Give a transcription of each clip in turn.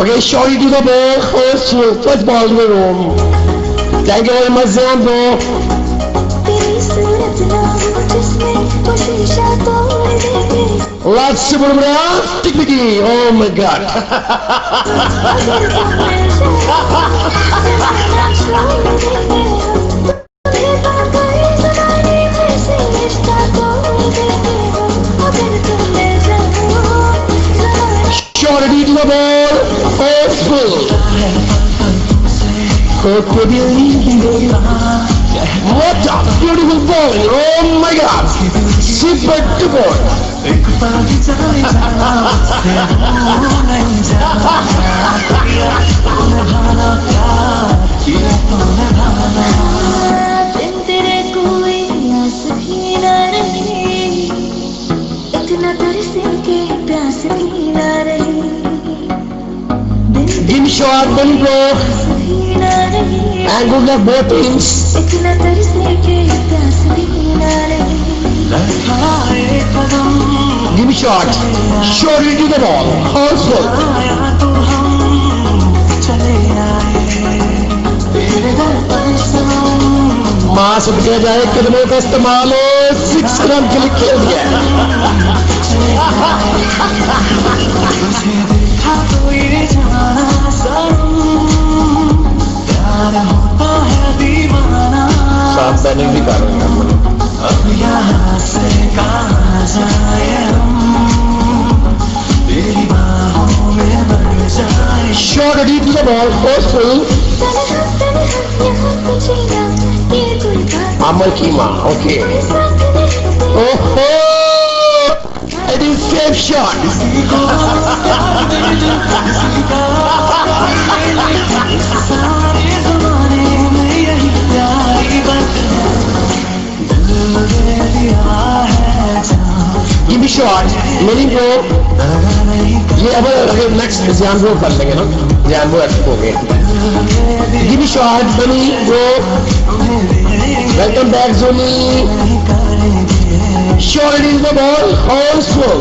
Okay, shorty to the ball, first ball to the room. Thank you very much, Zambo. Let's see what we are. Tickety. Oh my God. Shorty to the ball, forceful. What a beautiful ball! Oh my God! Super duper! Give shot, one blow. And good luck both teams. Give me shot. Short into the ball. Horseful. मास उठ गया जाए कदमों का इस्तेमाल हो 6 run के लिए खेल गया साफ बैनिंग भी कर रहे हैं अब यहाँ से कहाँ जाए तेरी बाहों में मर जाए short deep to the ball forceful Amal Kima okay oh it is safe shot Give me shot, letting go. ये अब next Zianbo कर लेंगे ना Zianbo हो गए Give me shot, Bunny, go. Welcome back, Zoni. Shot it in the ball, holes full.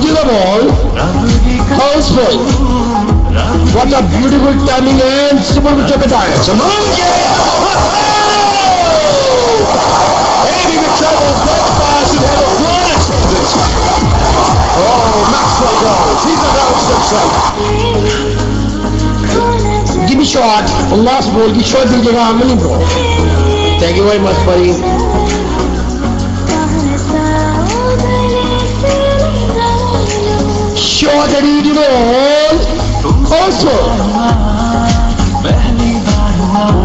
To the ball, holes full. What a beautiful timing and super Chapataya. Oh, Maxwell goes. He's a Give me shot. Last ball. Give shot. Diyega mini bro. Thank you very much, buddy. Shot and into the hole. Also.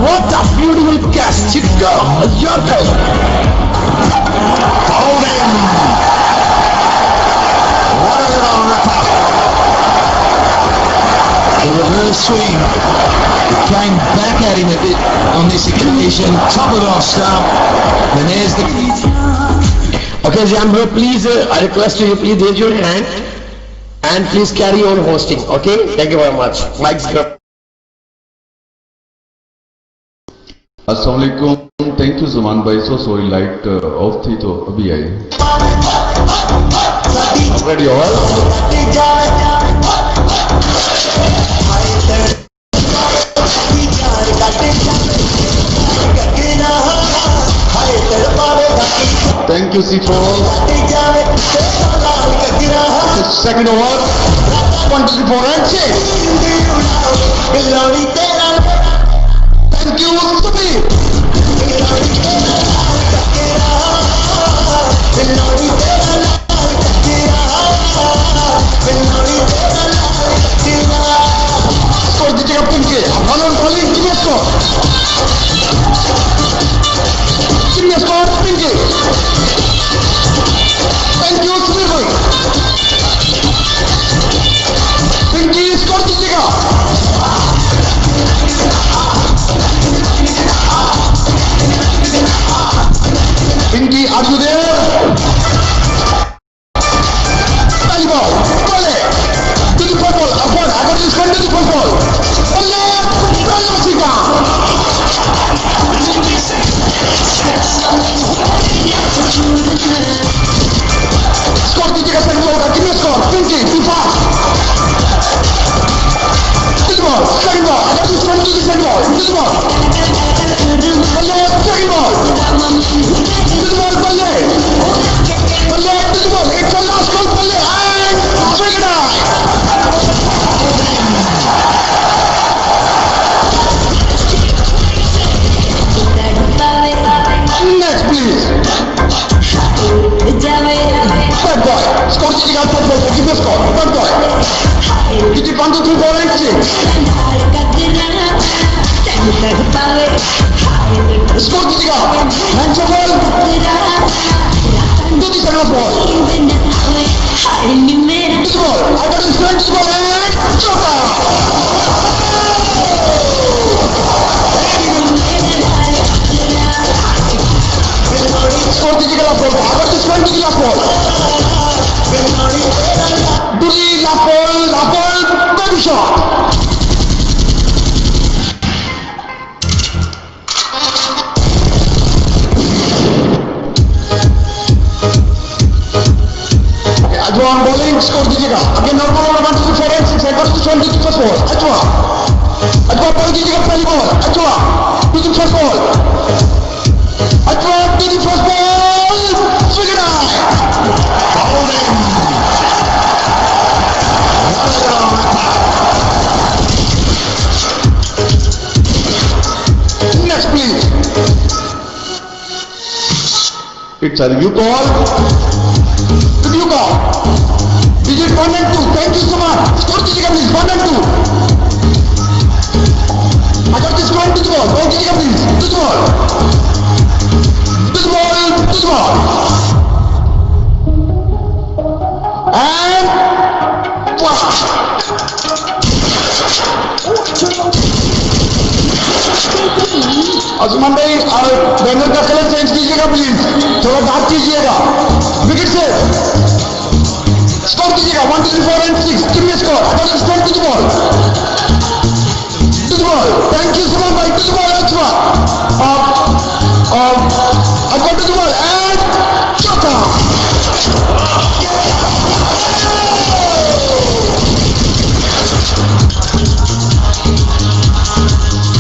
What a beautiful catch. Chico. Your goal. Hold him. The reverse swing came back at him a bit on this occasion, top it off stump, and there's the... Okay, Zambo, please, I request you, please raise your hand and please carry on hosting, okay? Thank you very much. Mike's girl. Assalamualaikum. Thank you Zaman bhai. So sorry light off थी तो अभी आई. Ready all? Thank you C4. Second over. 1-4 and chase. Thank you, Subir. Score दीजिएगा पिंके. One on bowling, give me a score. Give me a score, पिंके. Thank you, Subir bhai. पिंके score दीजिएगा. Pinky, are you there? Tally ball, volley, to the football, upward, I got to spend to the football. Volley, Rajasika. Score दीजिएगा second over. ball, to the ball. Palle, second ball. To the ball, Palle. Palle, to the ball. It's a last ball, Palle. And swing it out. Next, please. Bad boy. Score the ball, bad boy. Give the score. Bad boy. Did you 1, 2, 3, 4, and 6? Score the ball. Hands of ball. Do the second ball. To the ball. I got his friend to the ball and Chopper. Score the last ball. I got his friend to the last ball. To the last ball, baby shot. Ajwa bowling, score दीजिएगा. Again normal over 1, 2, 3, 4, and 6. I got this one to the first ball. Ajwa ball दीजिएगा पहली ball. Ajwa to the first ball. Ajwa to the first ball. Swing it out. Bowling. Next please. It's a You call. You call. Digit 1 and 2. Thank you so much. Score दीजिएगा please. 1 and 2. I got this one to the ball. Ball दीजिएगा please. To the ball. To the ball. To the ball. And wow. आसमान भाई और बैंगन का colour change कीजिएगा please. थोड़ा dark कीजिएगा. विकेट से स्कोर कीजिएगा 1, 2, 3, 4 and 6. Give me a score. I got this one to the ball. To the ball. Thank you so much. To the ball. That's one. I got to the ball and Chopper.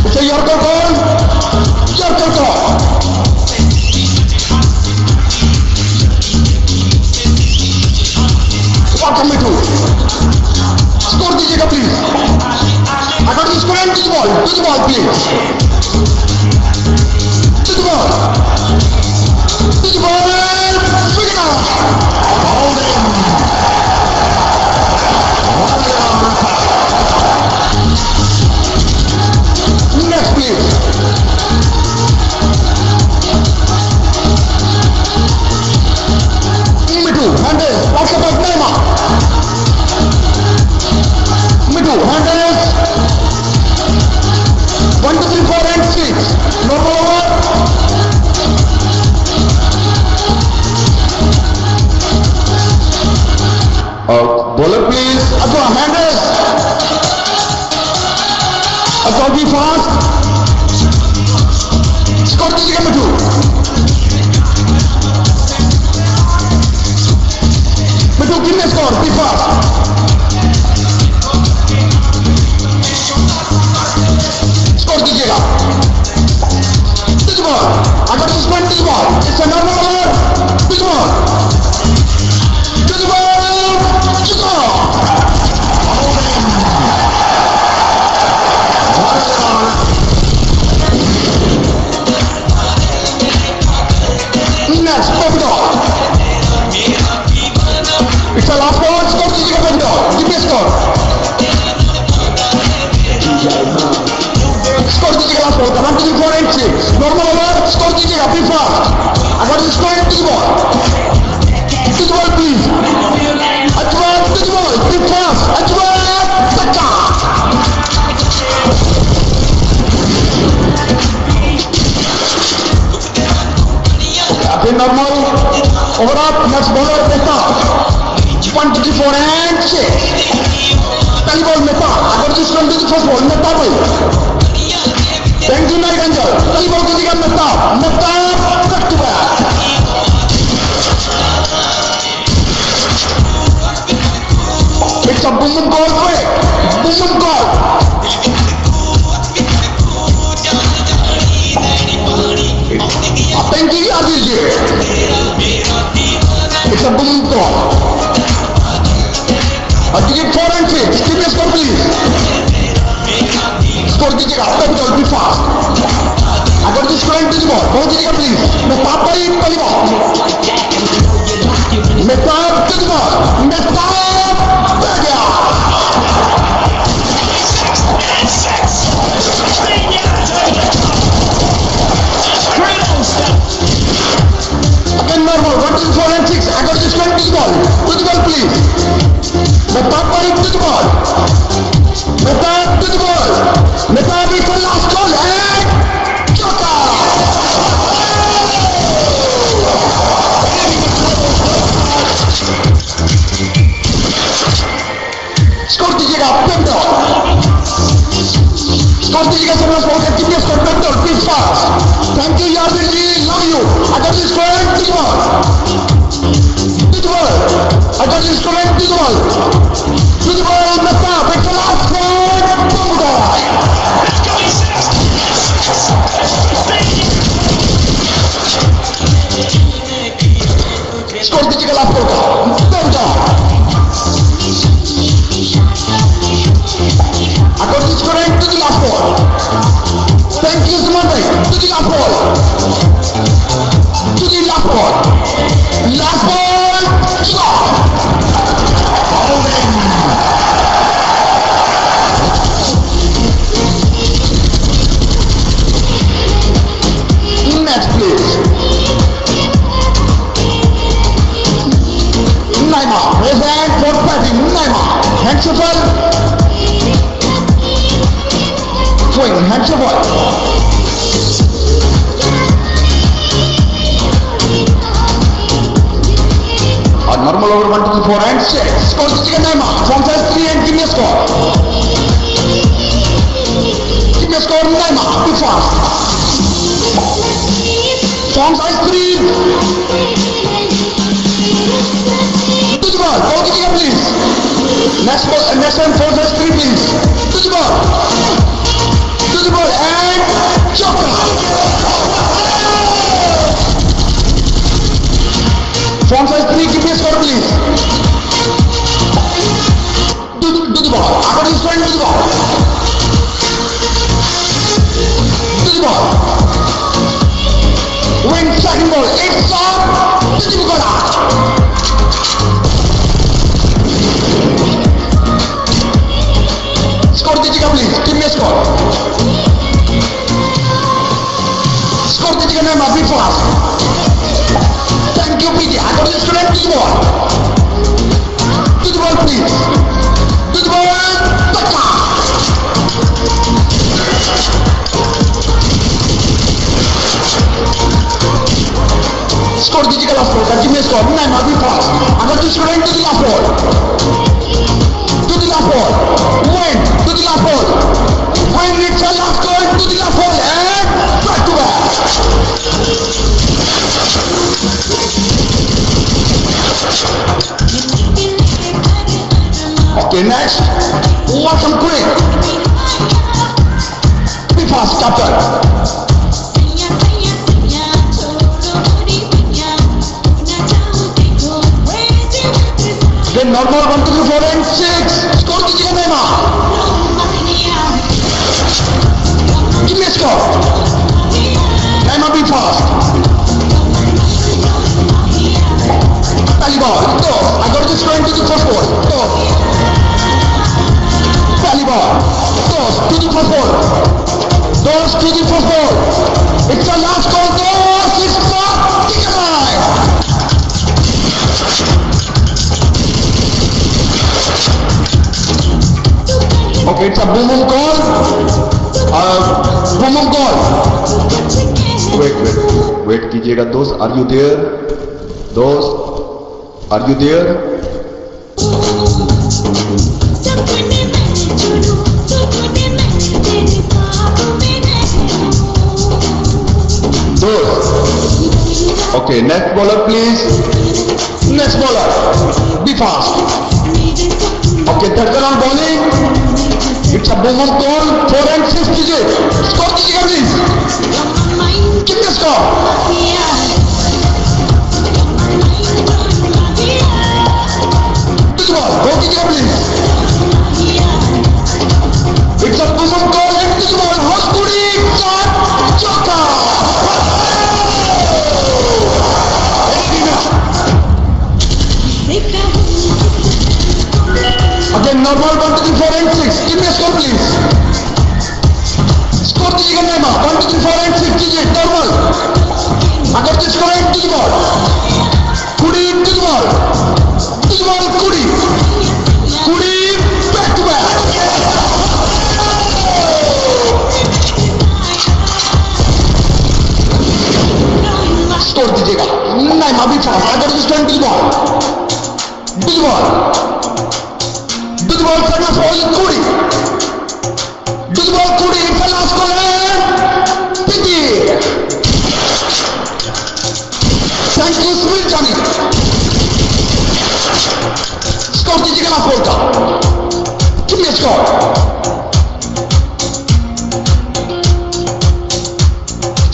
It's a Yorker ball. Yorker ball. What am I doing? Score दीजिएगा please. I got this score and to the ball. To the ball please. To the ball. To the ball and swing it out. Next please. Middle, handle, lots of Neymar. Middle, handle. 1, 2, 3, 4 and 6. Normal over. bowler please. Ajwa, handle. Ajwa, be fast. Score दीजिएगा मिठू. मिठू give me a score. Be fast. Score दीजिएगा. To the ball. I got this one to the ball. It's a normal over. To the ball. To the ball. To the ball. Next, Popidor. It's a last ball. Score दीजिएगा Popidor. Give me a score. Score दीजिएगा last ball. 1, 2, 3, 4 and 6. Normal over. Score दीजिएगा. Be fast. I got this score to the ball. To the ball, please. Ajwa to the ball. Be fast. Ajwa. Touchdown. Again normal. Over up. Next bowler Mehta. 1, 2, 3, 4 and 6. Pehli ball Mehta. I got this one to the first ball. Mehta bhai. Thank you Night Angel. Pehli ball दीजिएगा Mehta. Mehta back to back. It's a boom boom goal quick. Boom boom goal. और ticket 4 and 6. Give me a score please. Score दीजिएगा. Stop it all. Be fast. अगर जिस friend to the ball. बहुत दीजिएगा please. मैं पाप पर ही पहली बॉल. मैं पाप टू द बॉल. मैं पाप बैठ गया. Again normal. 1, 2, 4 and 6. I got this friend to the ball. To the ball please. मैं पाप पर ही to the ball. मैं पाप to the ball. मैं पाप is the last goal and Chota. Score दीजिएगा पेंटो. Score दीजिएगा सर स्पोर्ट का टीम स्कोर पेंटो. Please fast. Thank you यार जी. Love you. I got this friend to the ball. To the ball. I got this friend to the ball. To the ball. मैं पाप. It's the last goal. Boom goal. Score दीजिएगा last गोल का. पेंटो. I got this friend to the last ball. Thank you, Sumante. To the last ball. To the last ball. Last ball. Shot. Next, please. Neymar. His hand for batting. Neymar. Hands of ball. Swing. Hands of ball. A normal over 1, 2, 4 and 6. Score दीजिएगा Neymar. Form size 3 and give me a score. Give me a score Neymar. Be fast. Form size 3. To the ball. Ball दीजिएगा please. Next one form size 3 please. To the ball. To the ball and Chopra. Form size 3, give me a score please. To the ball. I got his friend to the ball. To the ball. Win second ball. It's on. To the ball. Score दीजिएगा please. Give me a score. Score दीजिएगा Neymar. Be fast. Thank you, PJ. I got this friend to the ball. To the ball, please. To the ball. Taka. Score दीजिएगा last ball. Give me a score. Neymar, be fast. I got this friend to the last ball. To the last ball. Win. To the last ball. Win. It's a last goal. To the last ball. And back to back. Okay, next. Watch him quick. Be fast, captain. Then normal 1, 2, 4 and 6. Score दीजिएगा Neymar. Give me a score. Neymar, be fast. Pali ball. Go. I got this friend to the first ball. Go. Pali ball. Toss to the first ball. Toss to the first ball. It's a last goal. Toss. It's not. Kick it right. Okay, it's a boom goal. Boom goal. Wait कीजिएगा दोस्त. Are you there? दोस्त. Are you there? Okay, next bowler please. Next bowler. Be fast. Okay, third round bowling. It's a boom goal. 4 and 6 digit. Score दीजिएगा please. Give me a score. To the ball. Go कीजिएगा please. normal 1 2 3 4 and 6. Give me a score please. Score दीजिएगा Naima 1 2 3 4 and 6 कीजिए normal. अगर तो score into the ball. कुड़ी into the ball. To the ball कुड़ी. कुड़ी back to back. Score दीजिएगा नैमा भी fast. अगर तो score into the ball. To the ball. To the ball करना foul कुड़ी. To the ball कुड़ी. It's a last ball and Piggy. Thank you Smith Johnny. Score दीजिएगा ना foul का. Give me a score.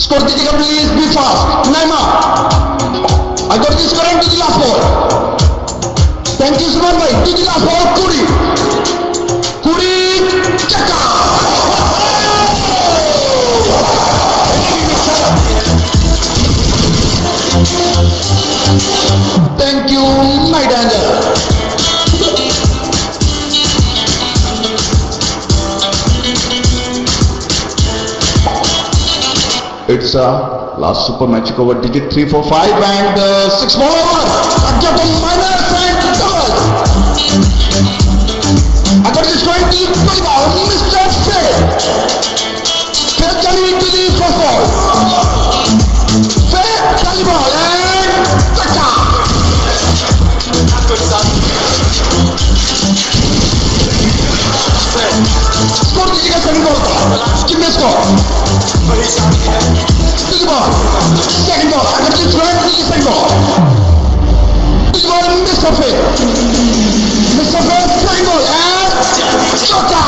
Score दीजिएगा please be fast. Naima. I got this score into the last ball. Thank you Suman bhai. To the last ball Kudi. Kudi chaka. Thank you Night Angel. It's a last super magic over digit 3 4 5 And 6 more over. Get a minus and double. I got this 20 ball. Mr. Fair. Fair coming into the first ball. Fair coming ball and taka. Score दीजिएगा second ball का. Give me a score. To the ball. Second ball. I got this 20 second ball. To the ball Mr. Fair. Mr. Fair second ball and taka.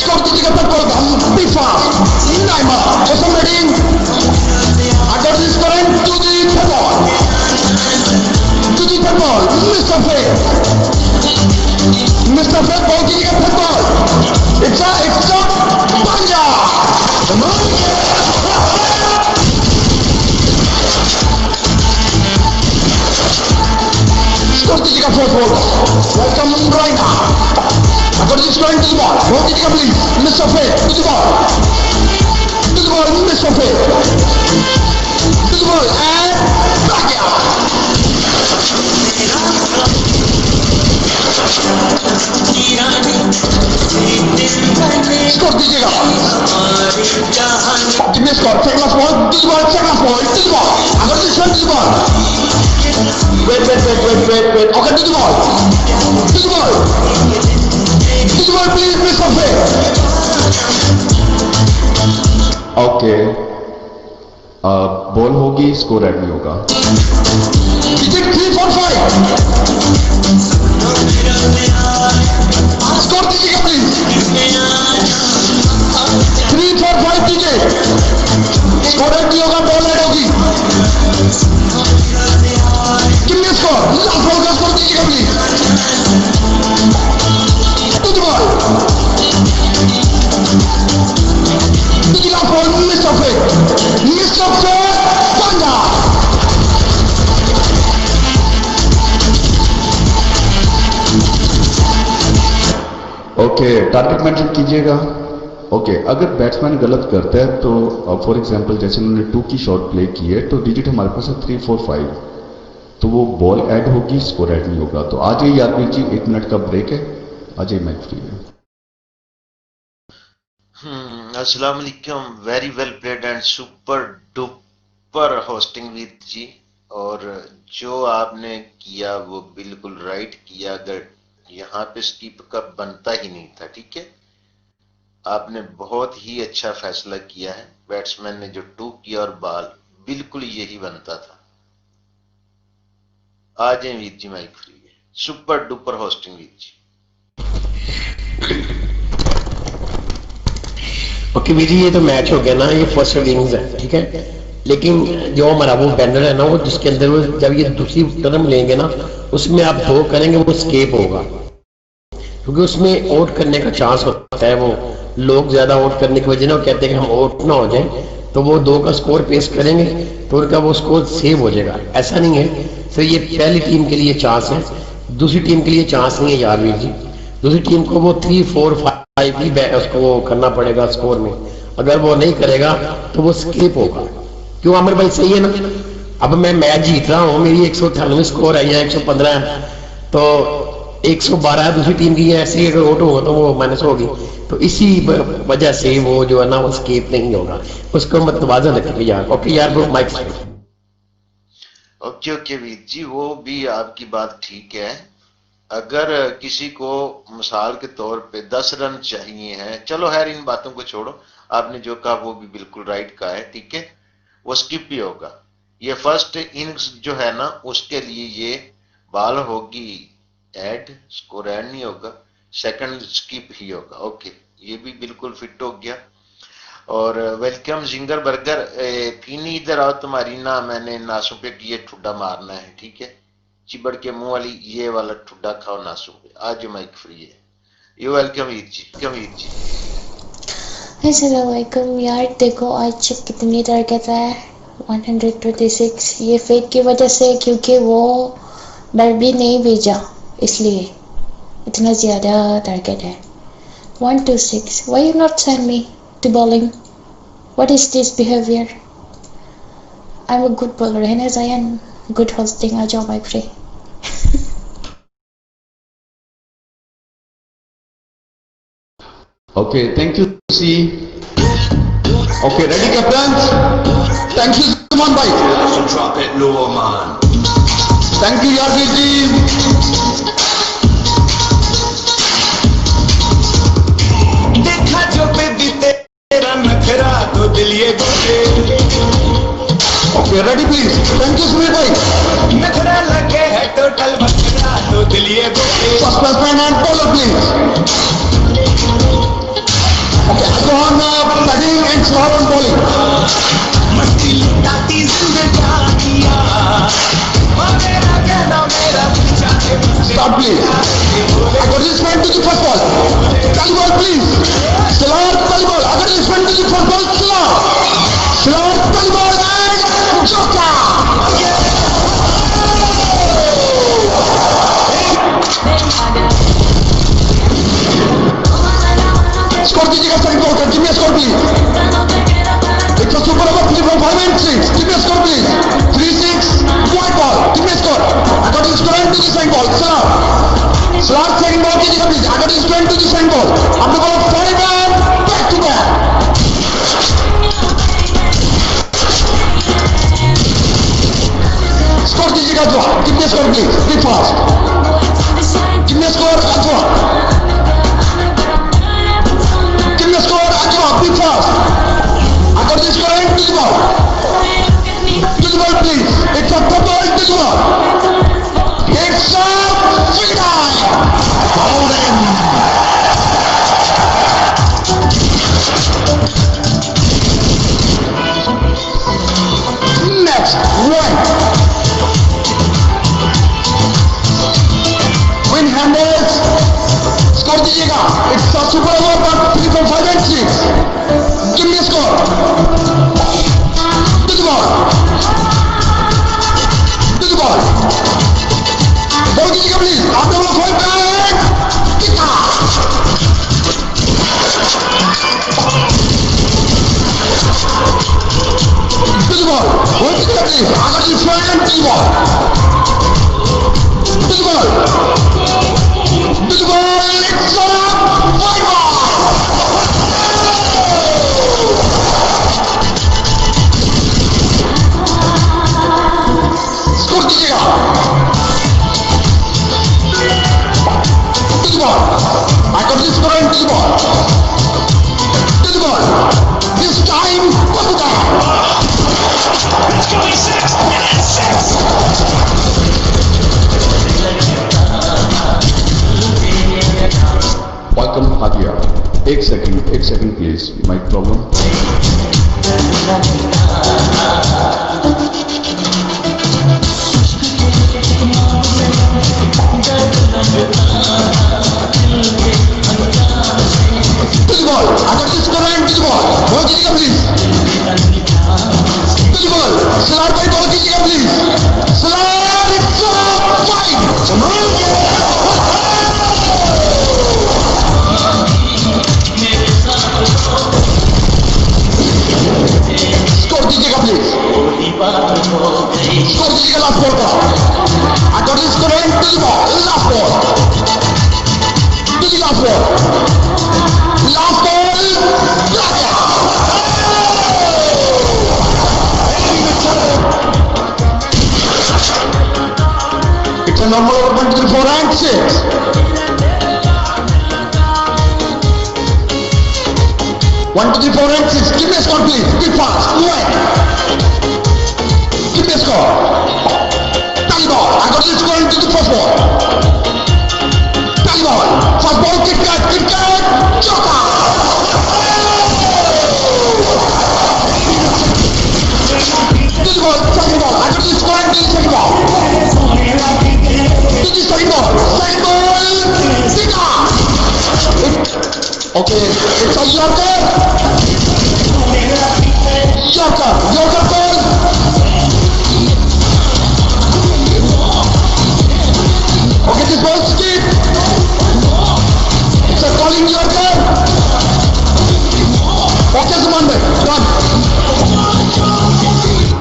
Score दीजिएगा third ball का. Be fast. Naima. Awesome batting. I got this current to the third ball. To the third ball. Mr. Fair. Mr. Fair ball कीजिएगा third ball. It's a Panja. Score दीजिएगा fourth ball. Welcome Raina. I got this current to the ball. Ball कीजिएगा please. Mr. Fair to the ball. To the ball Mr. Fair. To the ball and back out. Score दीजिएगा. Give me a score. Second last ball. To the ball. Second last ball. To the ball. I got this one to the ball. Wait. Okay, to the ball. To the ball. To the ball, please, Mr. Fair. Okay ball होगी score add नहीं होगा. Digit 3 4 5. Score दीजिएगा please. 3 4 5 digit. Score add नहीं होगा, ball add होगी. Give me a score. Last ball का score दीजिएगा please. To the ball. To the last ball, Mr. Fair. Mr. Fair, Panja. Okay target mention कीजिएगा. Okay अगर batsman गलत करता है तो फॉर एग्जांपल जैसे उन्होंने 2 की शॉट प्ले की है तो डिजिट हमारे पास है 3 4 5 तो वो बॉल ऐड होगी स्कोर ऐड नहीं होगा. तो आ जाइए यादवीर जी 1 मिनट का ब्रेक है. आ जाइए मैच फ्री है. अस्सलाम वालेकुम. Very well played and super duper hosting with जी. और जो आपने किया वो बिल्कुल राइट किया. अगर यहाँ पे स्कीप का बनता ही नहीं था. ठीक है, आपने बहुत ही अच्छा फैसला किया है. बैट्समैन ने जो 2 किया और बॉल बिल्कुल यही बनता था. आ जाए वीर जी, माइक फ्री है. Super duper hosting Veer ji. Okay Veer ji, ये तो मैच हो गया ना, ये फर्स्ट इनिंग्स है. ठीक है, लेकिन जो हमारा वो बैनर है ना, वो जिसके अंदर वो जब ये दूसरी टर्म लेंगे ना, उसमें आप 2 करेंगे वो स्केप होगा, क्योंकि उसमें आउट करने का चांस होता है वो लोग ज्यादा आउट करने की वजह ना वो कहते हैं कि हम आउट ना हो जाए, तो वो 2 का स्कोर पेश करेंगे तो उनका वो स्कोर सेव हो जाएगा। ऐसा नहीं है सर, ये पहली टीम के लिए चांस है, दूसरी टीम के लिए चांस नहीं है यारवीर जी। दूसरी टीम को वो 3, 4, 5 भी उसको वो करना पड़ेगा स्कोर में, अगर वो नहीं करेगा तो वो स्किप होगा। क्यों आमिर भाई, सही है ना? अब मैं मैच जीत रहा हूँ, मेरी 198 स्कोर है या 115 है, तो 112 दूसरी टीम की, ऐसे ही अगर आउट होगा तो वो माइनस होगी। तो इसी वजह से वो जो है ना वो स्किप नहीं होगा, उसको मतवाजन रखेंगे यार। ओके यार bro, mic okay Veer ji, वो भी आपकी बात ठीक है। अगर किसी को मिसाल के तौर पे 10 रन चाहिए हैं, चलो खैर इन बातों को छोड़ो, आपने जो कहा वो भी बिल्कुल राइट कहा है, ठीक है, वो स्किप भी होगा। ये फर्स्ट इनिंग्स जो है ना उसके लिए ये बॉल होगी ऐड, स्कोर ऐड नहीं होगा, सेकंड स्किप ही होगा। ओके, ये भी बिल्कुल फिट हो गया। और वेलकम जिंगर बर्गर, फीनी इधर आओ, तुम्हारी ना मैंने नासों पे ये ठुड्डा मारना है, ठीक है, चिबड़ के मुंह वाली ये वाला ठुड्डा खाओ नासों पे। आज माइक फ्री है। You welcome Veer ji, Veer ji. अस्सलाम वालेकुम यार, देखो आज कितनी टारगेट है 126, ये फेक की वजह से, क्योंकि वो डरबी नहीं भेजा इसलिए इतना ज़्यादा टारगेट है। 126, why you not send me to bowling? What is this behavior? I'm a good bowler and as I am good hosting, आ जाओ mic free. Okay, thank you, C. Okay, ready captains? Thank you, Suman bhai. So drop it low, man. Thank you यारवीर जी। देखा जो baby तेरा नखरा तो दिल ये गोरे, Okay, ready please. Thank you Sumeer भाई। नखरा लगे है टोटल बकरा तो दिल ये गोरे। First batsman and bowler please. Okay, go on batting and slow on bowling. मस्ती लुटाती जिंदगानिया, मेरा कहना मेरा पीछा है बस। Start please. I got this man to the first ball. Tally ball please. Salar tally ball. I got this man to the first ball. Salar tally ball and Joka. Score कीजिएगा second ball का, give me a score please. It's a super over 3 from 5 and 6. Give me a score please. 3-6, white ball. Give me a score. I got this man to the second ball. Salar second ball कीजिएगा please. I got this man to the second ball. Up to ball 5 and back to back. Score कीजिएगा जो, give me a score please. Be fast. Give me a score Ajwa. Give me a score Ajwa. Be fast. I got this score and to the ball. To the ball please. It's a double to the ball. It's a victory. Hold in. Next one. Win handles. Score दीजिएगा. It's a super over but 3 from 5 and 6. Give me a score. To the ball. To the ball. Ball कीजिएगा please. After ball 5 and kick to the ball. Ball कीजिएगा please. आगे की front and to the ball. To the ball. To the ball. It's a white ball. Score कीजिएगा. To the ball. I got this score and to the ball. To the ball. This time, what the It's going 6 and 6. Welcome, Hadia. एक second please. Mic problem. To the ball. I got this score and to the ball. Ball कीजिएगा please. To the ball. Salar भाई ball कीजिएगा please. Salar, it's a fight. Score दीजिएगा please. Score दीजिएगा last ball का. I got this score and to the ball. Last ball. To the last ball. Last ball. It's a normal over 1, 2, 3, 4 and 6. One, two, three, 4 and 6. Give me a score please. Be fast. Quick. Give me a score. Tally ball. I got this score into the first ball. Tally ball. First ball. Kit Kat. Chota. To the ball. Second ball. I got this score into the second ball. To the second ball. Second ball. Sika. Okay. It's a Yorker. Yorker ball. Okay, this ball skip. It's a calling Yorker. Okay, Sumandan. Done.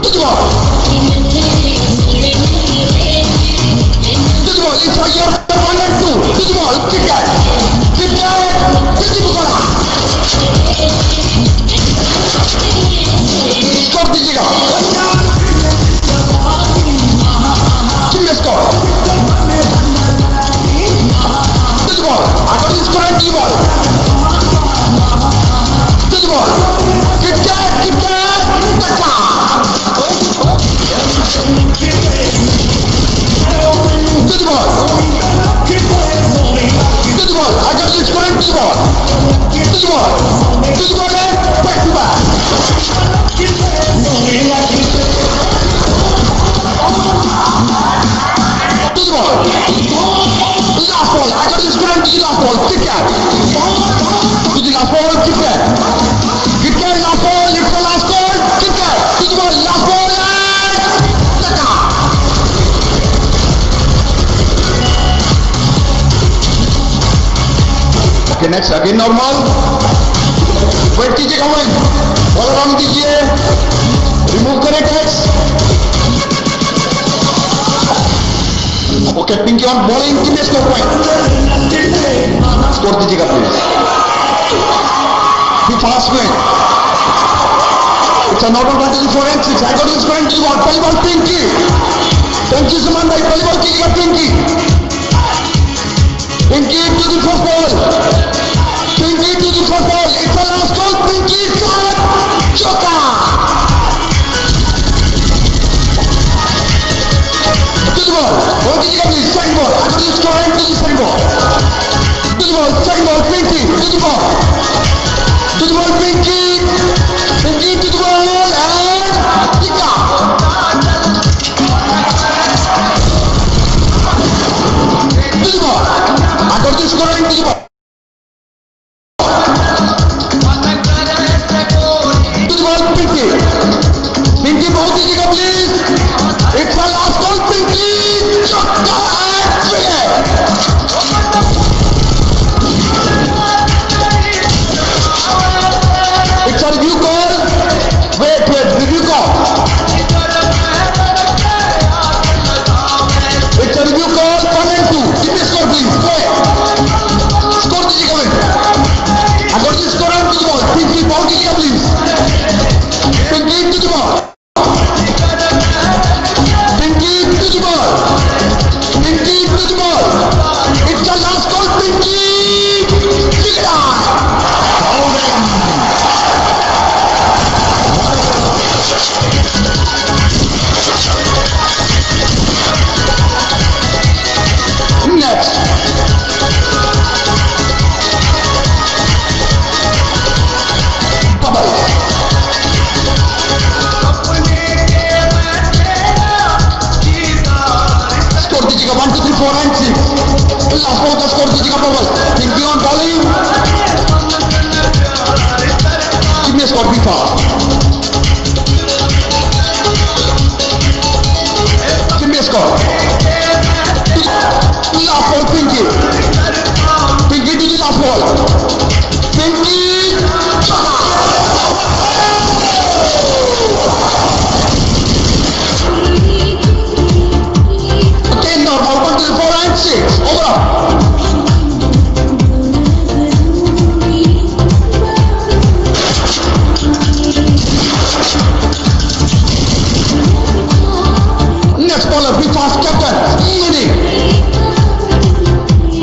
To the ball. To the ball. It's a Yorker 1 and 2. To the ball. Kick that. To the Bukala. Score दीजिएगा. Give me a score. To the ball. I got this score and ball. To the ball. Kit Kat. To the ball. To the ball. I got this score and ball. To the ball. To the ball and back to back. To the ball. Last ball. I got this score and last ball. Kit Kat. To the last ball. Kit Kat. Last ball. It's the last ball. Kit Kat. To the ball. Last ball and Laka. Okay, next again normal. Wait कीजिएगा wait. All around कीजिए. Remove करें tax. Okay, Pinky on bowling. Give me a score point. Score दीजिएगा please. Be fast win. It's a normal 1, 2, 3, 4 and 6. I got this point. Pehli ball Pinky. Pinky Suman bhai. Pehli ball कीजिएगा Pinky. Pinky to the first ball. Pinky to the first ball. It's a last ball. Pinky shot. Chota. To the ball. Ball कीजिएगा please. Second ball. I got this point to the second ball. To the ball. Second ball. Pinky to the ball. To the ball Pinky. Pinky to the ball and Tika. To the ball. I got this score into the ball. To the ball Pinky. Pinky ball दीजिएगा please. It's a last ball Pinky. Chota and finish. It's a review call. Wait, review call. It's a review call 1 and 2. Give me a score please. Wait. Score दीजिएगा wait. I got this score and to the ball. Pinky ball दीजिएगा please. Pinky to the ball. Pinky to the ball. Pinky to the ball. It's the last call Pinky. Pick it up. Next. Bubble. Score दीजिएगा 1, 2, 3, 4 and 6. Last ball का score दीजिएगा Bubble. Pinky on bowling. score, be fast. Give me a score. Last ball, Pinky. Pinky to the last ball. Pinky. Okay, now open to the 4 and 6. Over. Next baller, be fast, captain. Evening.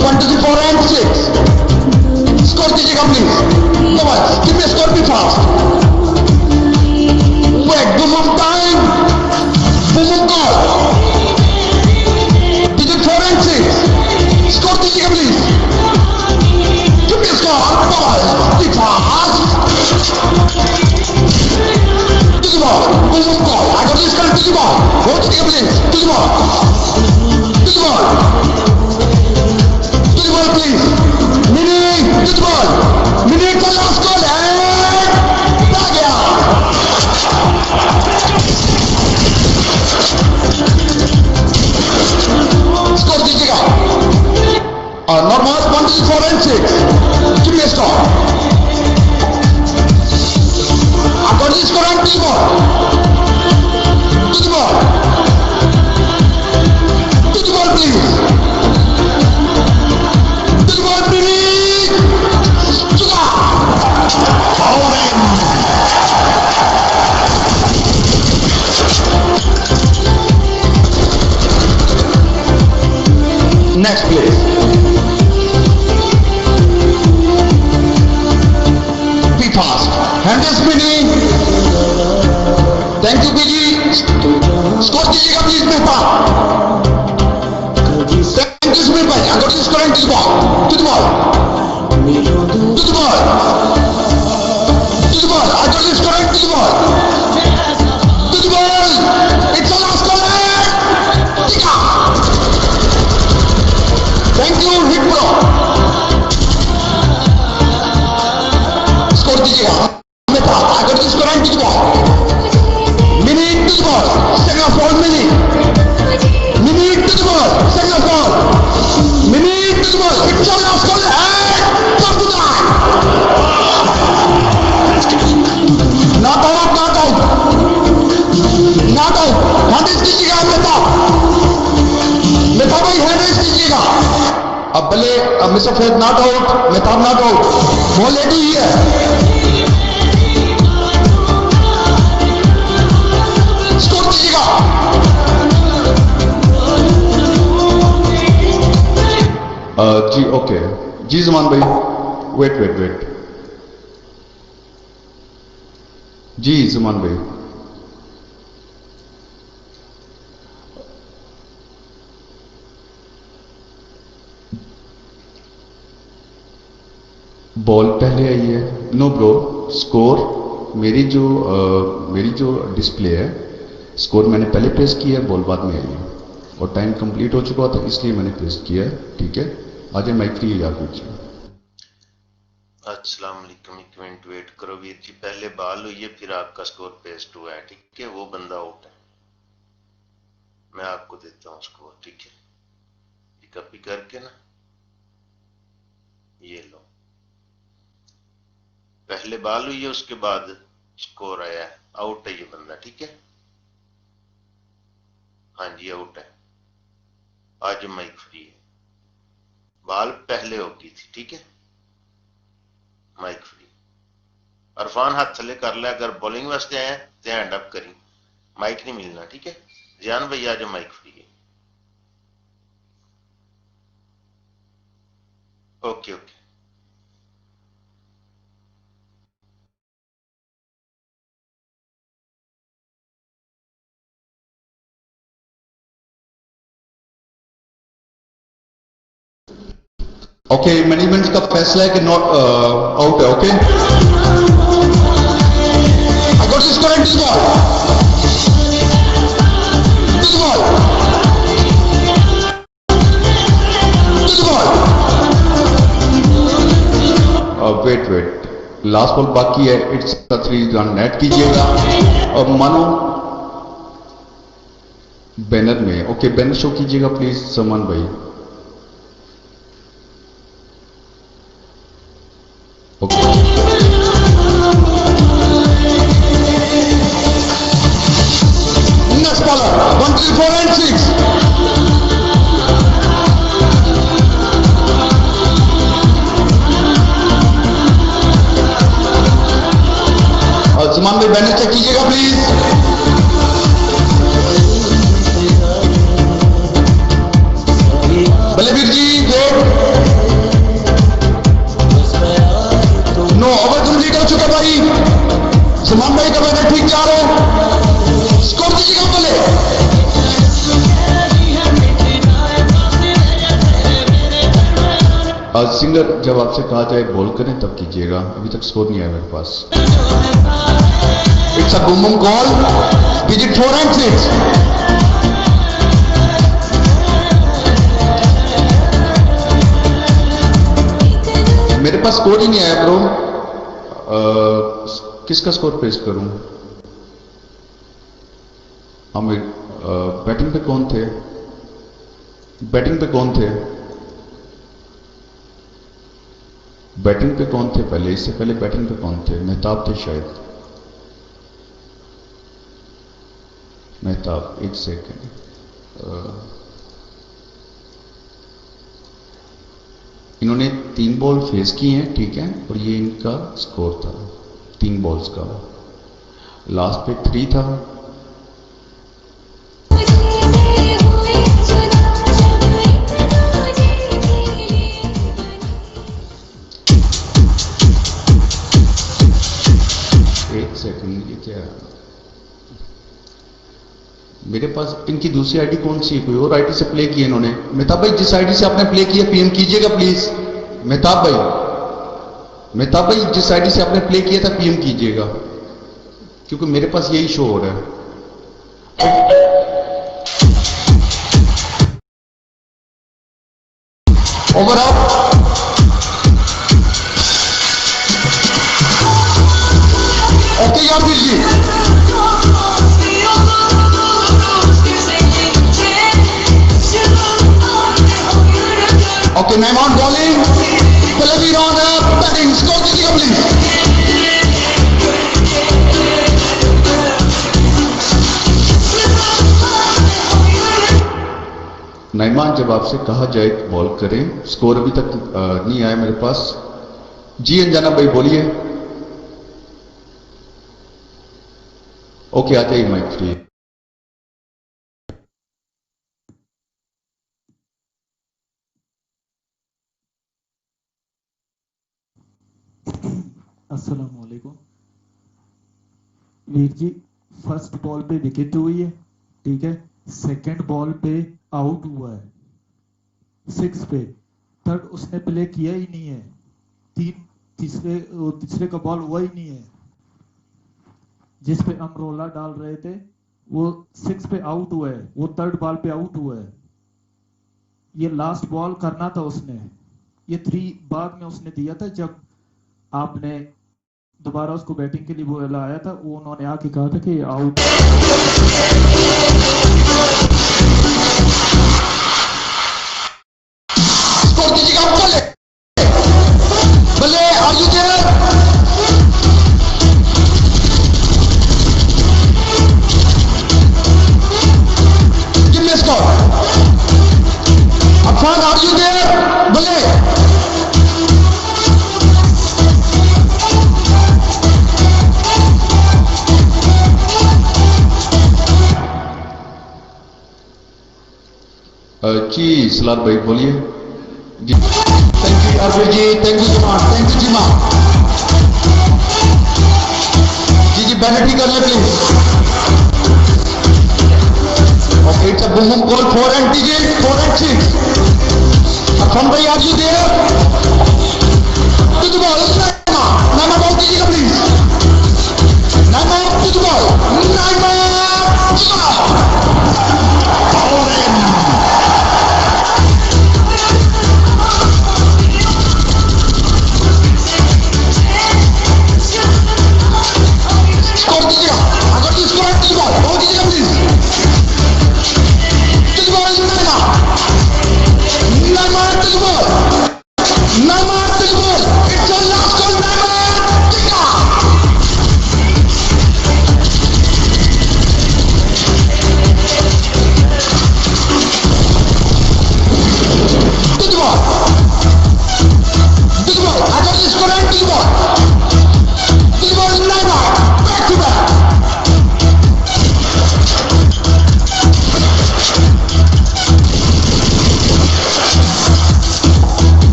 1 to the 4 and 6. Score दीजिएगा please. Come on, give me a score, be fast. Wait, boom of time. Boom of goal. Digit 4 and 6. Score दीजिएगा please. Give me a score. Ball. Be fast. To the ball. Boom of goal. I got this current to the ball. Go दीजिएगा please. To the ball. To the ball. To the ball please. Minute. To the ball. Minute for last goal. And tag out. Score दीजिएगा. Normal 1 to 4 and 6. Give me a score. I got this score and to the ball. To the ball. To the ball please. To the ball please. Sugar. Power in. Next please. Be fast. Hand is spinning. Thank you, BG. Score दीजिएगा please Mehta. Thank you, Smith भाई. I got this score and to the ball. To the ball. To the ball. To the ball. I got this score and to the ball. To the ball. It's a last goal. Tika. Thank you, hit bro. Score दीजिएगा. Mehta. I got this score and to the ball. Minute to the ball. Second of all minute. Minute to the ball. Second of all. Minute to the ball. It's a last goal. And top to that. Not out. Not out. Not out. Hand is दीजिएगा मेहता. मेहता भाई hand is दीजिएगा. अब भले mister Faiz not out. Mehta not out. Ball ready ही है. Score दीजिएगा. जी okay जी जमान भाई wait जी जमान भाई बॉल पहले आई है. नो ब्रो स्कोर मेरी जो डिस्प्ले है स्कोर मैंने पहले प्रेस किया है. बॉल बाद में आई है और टाइम कंप्लीट हो चुका था इसलिए मैंने प्रेस किया है. ठीक है आज माइक फ्री याद कीजिए. अस्सलाम वालेकुम. एक मिनट वेट करो वीर जी. पहले बॉल हुई है फिर आपका स्कोर पेस्ट हुआ है. ठीक है वो बंदा आउट है. मैं आपको देता हूँ स्कोर. ठीक है ये कॉपी करके ना ये लो. पहले बॉल हुई है उसके बाद स्कोर आया है. आउट है ये बंदा. ठीक है हाँ जी आउट है. आज माइक फ्री है. बॉल पहले होगी थी. ठीक है माइक फ्री. अरफान हाथ थले कर लिया. अगर बॉलिंग वास्ते आए तो हैंड अप करी. माइक नहीं मिलना. ठीक है जान भाई आज माइक फ्री है. ओके ओके ओके मैनेजमेंट का फैसला है कि नॉट आउट है. Okay I got this current to the ball. To the ball. To the ball. Wait last ball बाकी है, इट्स 3 रन नेट कीजिएगा। और मानो बैनर में, ओके बैनर शो कीजिएगा प्लीज सलमान भाई। Okay Next bowler, 1, 3, 4 and 6. और सलमान भाई बैनर चेक कीजिएगा please. Ballevir ji good. No over complete हो चुका भाई। सलमान भाई का बैनर ठीक जा रहा है, स्कोर दीजिएगा बोले। सिंगर जब आपसे कहा जाए बॉल करें तब कीजिएगा, अभी तक स्कोर नहीं आया मेरे पास। It's a boom boom call. Digit 4 and 6. मेरे पास स्कोर ही नहीं आया ब्रो। किसका स्कोर पेश करूं? हम बैटिंग पे कौन थे? बैटिंग पे कौन थे? बैटिंग पे कौन थे पहले? इससे पहले बैटिंग पे कौन थे? मेहताब थे शायद। मेहताब, एक सेकेंड। इन्होंने 3 बॉल फेस की हैं, ठीक है, और ये इनका स्कोर था 3 बॉल्स का। लास्ट पे 3 था। एक सेकंड, ये क्या है? मेरे पास इनकी दूसरी आईडी कौन सी है? कोई और आईडी से प्ले किया इन्होंने। मेहताब भाई जिस आईडी से आपने प्ले किया पीएम कीजिएगा प्लीज। मेहताब भाई जिस आईडी से आपने प्ले किया था पीएम कीजिएगा, क्योंकि मेरे पास यही शो हो रहा है। Over out. ओके यार फिर जी। Okay, name on bowling. Balaveer on batting. Score दीजिएगा प्लीज। नईमान जब आपसे कहा जाए बॉल करें, स्कोर अभी तक नहीं आया मेरे पास। जी अंजना भाई बोलिए। ओके आ जाइए माइक फ्री। अस्सलाम वालेकुम। वीर जी फर्स्ट बॉल पे विकेट हुई है, ठीक है, सेकंड बॉल पे आउट हुआ है 6 पे, थर्ड उसने प्ले किया ही नहीं है, तीसरे का बॉल हुआ ही नहीं है, जिस पे हम रोला डाल रहे थे वो 6 पे आउट हुआ है, वो थर्ड बॉल पे आउट हुआ है। ये लास्ट बॉल करना था उसने, ये 3 बाद में उसने दिया था जब आपने दोबारा उसको बैटिंग के लिए बुलाया था, वो उन्होंने आके कहा था कि आउट। स्कोर दीजिएगा Balle. Balle are you there? Give me score. Afan are you there? Balle. जी सलार भाई बोलिए। जी thank you Arvind ji, thank you so much, thank you जीमा। जी बैनर ठीक कर ले please. Okay it's a boom call 4 and digit 4 and 6। Afan भाई are you there? To the ball Nama ball कीजिएगा please. Nama to the ball, Nama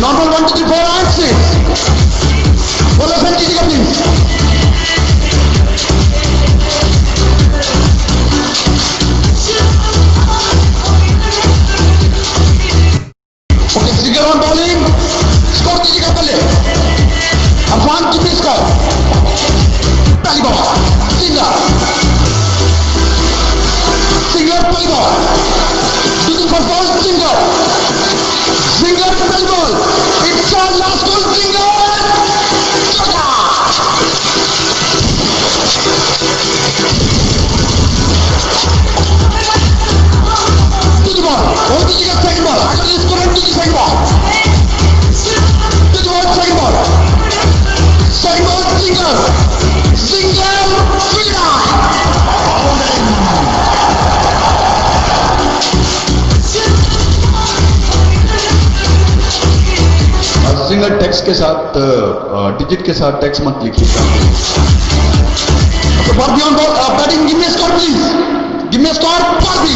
Normal 1, 2, 3, 4 and 6. बोलो sir कीजिएगा please. Okay, Singer on bowling. Score कीजिएगा पहले. अफान कितनी स्कोर? पहली बॉल. Singer. Singer पहली ball. Looking for ball. Singer. Singer pehli ball. It's our last ball. Singer. Chota. To the ball. Oh, this is the second ball. I got this correct to the second ball. To the ball. Second ball. Second ball. Singer. Singer. Fielder. Single text के साथ digit के साथ text मत लिखिएगा. So for beyond ball, batting, give me a score please. Give me a score, Parthi.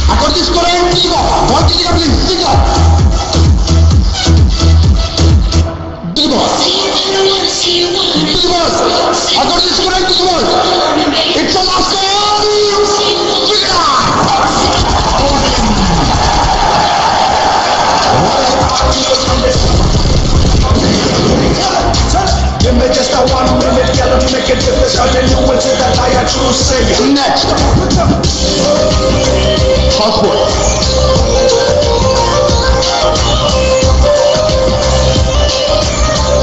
I got this score and Tiga. Ball कीजिएगा please, Tiga. To the ball. To the ball. I got this score and to the ball. It's a last ball. Tiga. Give me just a 1 minute, girl, and make it difference. All you know is that I am true savior. Next. Housework.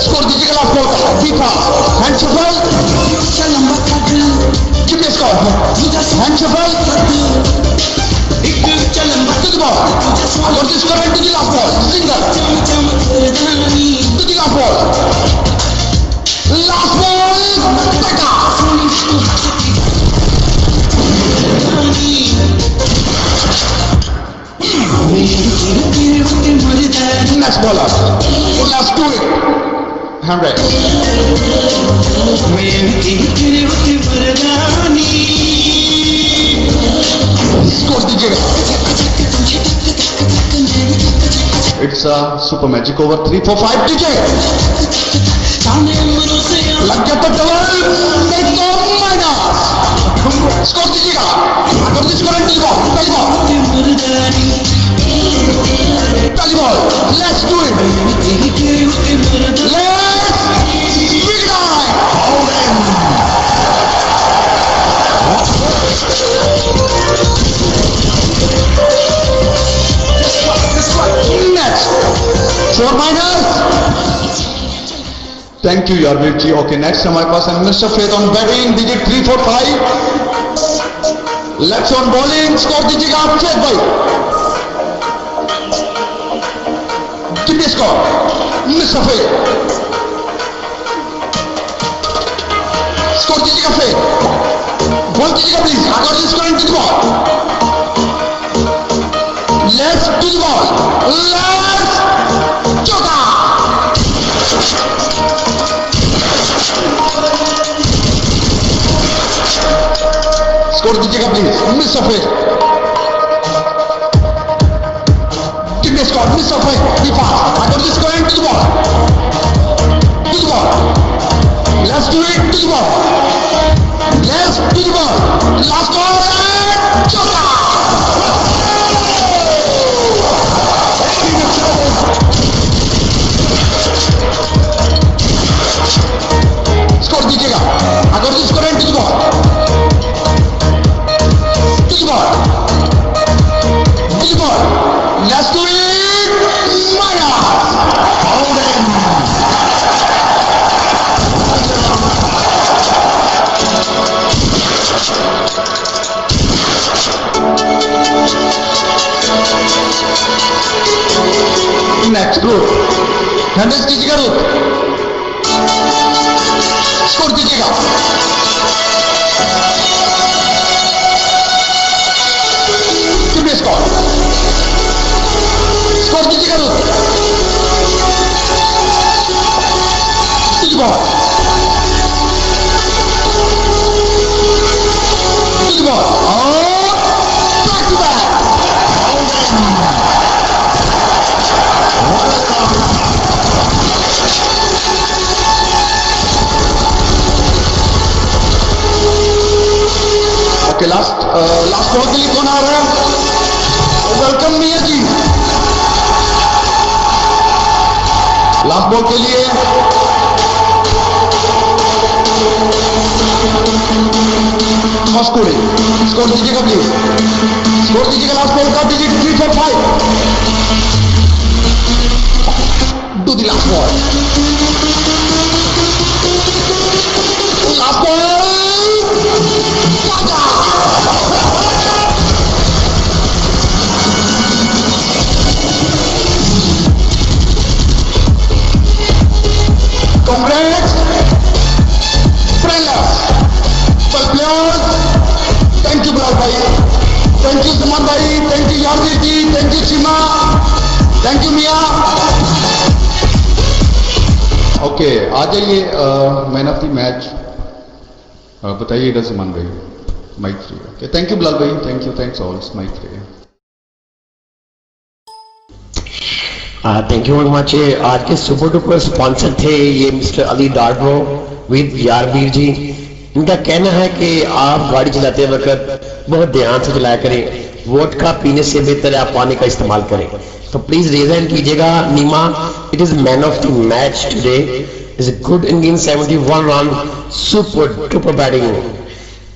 Score दीजिएगा last ball का. Be fast. Hand shuffle. Give me a score. Hand shuffle. To the ball. I got this score and to the last ball. Singer. To the last ball. Last ball. Becca. Next bowler. Let's do it. Hand right. Score दीजिएगा. It's a super magic over 3, 4, 5 5 DJ. लग गया तो double. नहीं तो minus. Score दीजिएगा. अगर this current की ball. पहली बॉल. पहली ball. Let's do it. Let's big die. Next. 4 minus. Thank you Yarveer ji. Okay next हमारे पास है mister Faith on batting digit 3, 4, 5. Let's on bowling. Score दीजिएगा आप फेथ भाई. कितने स्कोर? Mister Faith. स्कोर दीजिएगा फेथ. बॉल कीजिएगा प्लीज. अगर दिस करेंट की ball. Let's do the ball. Let's Chota. Score दीजिएगा प्लीज. Mr. Faith. कितने score? Mr. Faith. Be fast. I got this score and to the ball. To the ball. Let's do it. To the ball. Let's do the ball. Last ball and Chota. Score दीजिएगा. अगर this current to the ball. To the ball. To the ball. Let's do it. Maya. Next group. Handles कीजिएगा रुक. Score दीजिएगा. कितने score? Score दीजिएगा रुक. ball. To the ball. Oh, back to back. Okay, last ball के लिए कौन आ रहा है? वेलकम मिया जी। लास्ट बॉल के लिए स्कोर दीजिएगा प्लीज, स्कोर दीजिएगा। लास्ट बॉल का दीजिए 3, 4, 5। Do the last ball, last ball. Congrats, Friendless, well players. Thank you Bilal भाई, thank you Zaman भाई, thank you Yadveer ji, thank you Seema, thank you मिया। ओके, आ जाइए मैन ऑफ द मैच बताइएगा ज़मान भाई, mike free. Okay, thank you Bilal भाई, thank you, thanks all, mike free. Thank you very much. आज के सुपर डुपर स्पॉन्सर थे ये मिस्टर अली डार्डो विद यारवीर जी। इनका कहना है कि आप गाड़ी चलाते वक्त बहुत ध्यान से चलाया करें, वोडका पीने से बेहतर है आप पानी का इस्तेमाल करें। तो प्लीज रेज हैंड कीजिएगा। Neema, it is man of the match today, is good in 71 run, super duper batting,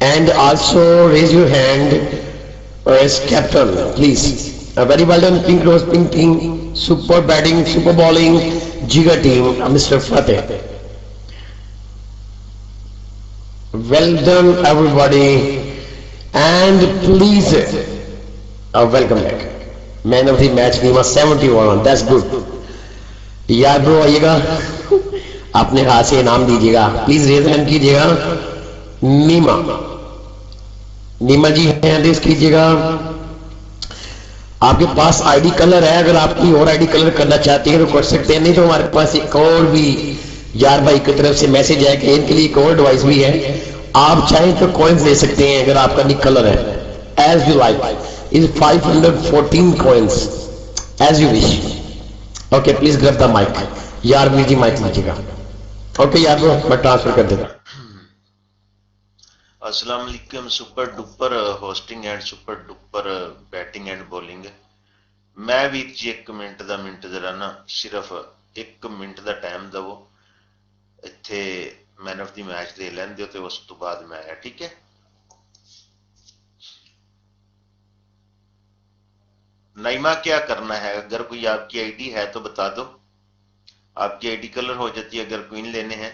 and also raise your hand as captain please. Very well done, pink rose, pink team, super batting, super bowling, Jiga team, Mr. Fateh. Well done, everybody, and please, welcome back. Man of the match, Nima 71. That's good. यार bro आइएगा, अपने हाथ से इनाम दीजिएगा, please raise hand कीजिएगा। नीमा जी hand raise कीजिएगा। आपके पास आईडी कलर है, अगर आप कोई और आईडी कलर करना चाहते हैं तो कर सकते हैं, नहीं तो हमारे पास एक और भी यार भाई की तरफ से मैसेज है कि इनके लिए एक और डिवाइस भी है, आप चाहें तो कॉइन्स ले सकते हैं अगर आपका निक कलर है, as you like, is 514 coins as you wish. Okay, please grab the mic. यार जी माइक लीजिएगा। ओके यार ब्रो, मैं ट्रांसफर कर देता। अस्सलाम वालेकुम, super duper hosting and super duper batting and bowling. मैं भी जी 1 मिनट ਦਾ ਮਿੰਟ ਜਰਾ ਨਾ ਸਿਰਫ 1 ਮਿੰਟ ਦਾ ਟਾਈਮ ਦਵੋ, ਇੱਥੇ मैन ऑफ द मैच दे ਲੈਂਦੇ ਹੋ ਤੇ ਉਸ ਤੋਂ ਬਾਅਦ मैं आया, ठीक है। नईमा, क्या करना है? अगर कोई आपकी आईडी है तो बता दो, आपकी आईडी कलर हो जाती है अगर क्वीन लेने हैं।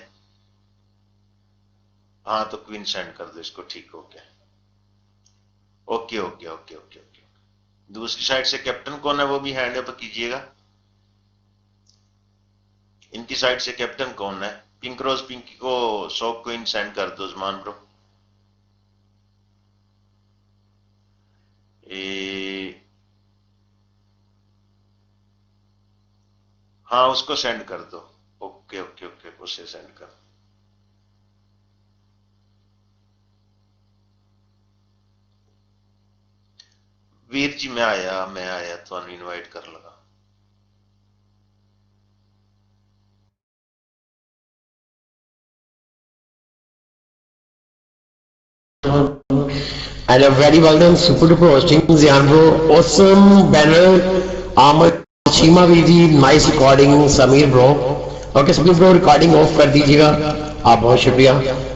हाँ तो क्वीन सेंड कर दो इसको, ठीक हो गया। Okay okay okay okay okay. दूसरी साइड से कैप्टन कौन है वो भी हैंड अप कीजिएगा। इनकी साइड से कैप्टन कौन है? पिंक रोज पिंकी को 100 क्वीन सेंड कर दो ज़मान ब्रो। हाँ उसको सेंड कर दो। ओके ओके ओके, उसे सेंड कर। वीर जी मैं आया तो इनवाइट कर लगा। And a very well done, super duper hosting, Zian bro, awesome banner, Ahmed Shima Viji, nice recording, Samir bro. Okay Samir bro, recording off कर दीजिएगा, आप बहुत शुक्रिया।